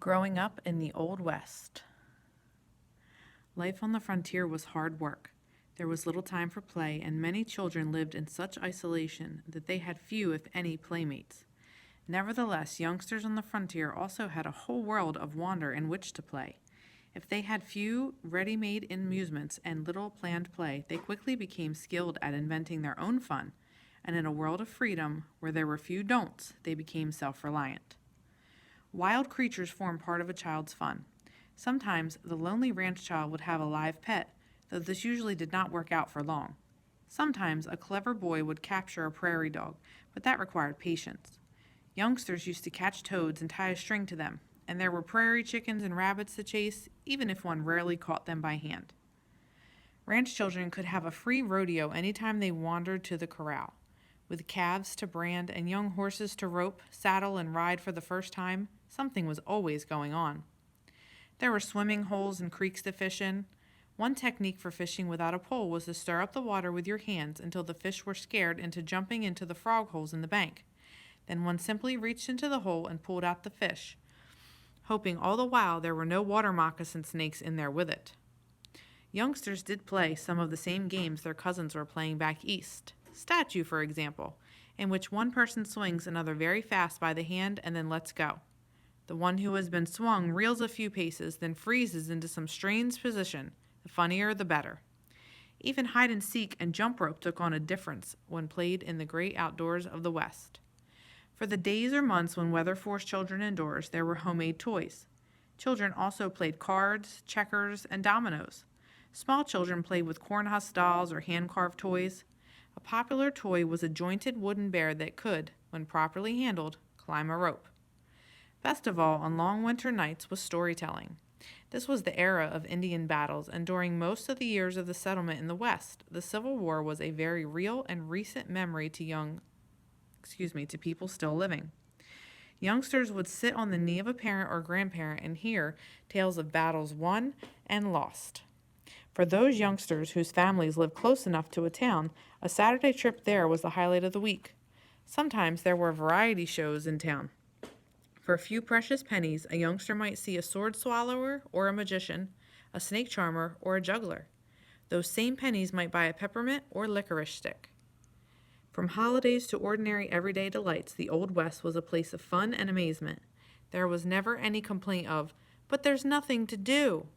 Growing up in the Old West. Life on the frontier was hard work. There was little time for play, and many children lived in such isolation that they had few, if any, playmates. Nevertheless, youngsters on the frontier also had a whole world of wonder in which to play. If they had few ready-made amusements and little planned play, they quickly became skilled at inventing their own fun, and in a world of freedom, where there were few don'ts, they became self-reliant. Wild creatures form part of a child's fun. Sometimes the lonely ranch child would have a live pet, though this usually did not work out for long. Sometimes a clever boy would capture a prairie dog, but that required patience. Youngsters used to catch toads and tie a string to them, and there were prairie chickens and rabbits to chase, even if one rarely caught them by hand. Ranch children could have a free rodeo anytime they wandered to the corral. With calves to brand and young horses to rope, saddle, and ride for the first time, something was always going on. There were swimming holes and creeks to fish in. One technique for fishing without a pole was to stir up the water with your hands until the fish were scared into jumping into the frog holes in the bank. Then one simply reached into the hole and pulled out the fish, hoping all the while there were no water moccasin snakes in there with it. Youngsters did play some of the same games their cousins were playing back east. Statue, for example, in which one person swings another very fast by the hand and then lets go. The one who has been swung reels a few paces, then freezes into some strange position. The funnier, the better. Even hide and seek and jump rope took on a difference when played in the great outdoors of the West. For the days or months when weather forced children indoors, there were homemade toys. Children also played cards, checkers, and dominoes. Small children played with cornhusk dolls or hand-carved toys. A popular toy was a jointed wooden bear that could, when properly handled, climb a rope. Best of all, on long winter nights, was storytelling. This was the era of Indian battles, and during most of the years of the settlement in the West, the Civil War was a very real and recent memory to people still living. Youngsters would sit on the knee of a parent or grandparent and hear tales of battles won and lost. For those youngsters whose families lived close enough to a town, a Saturday trip there was the highlight of the week. Sometimes there were variety shows in town. For a few precious pennies, a youngster might see a sword swallower or a magician, a snake charmer or a juggler. Those same pennies might buy a peppermint or licorice stick. From holidays to ordinary everyday delights, the Old West was a place of fun and amazement. There was never any complaint of, "But there's nothing to do."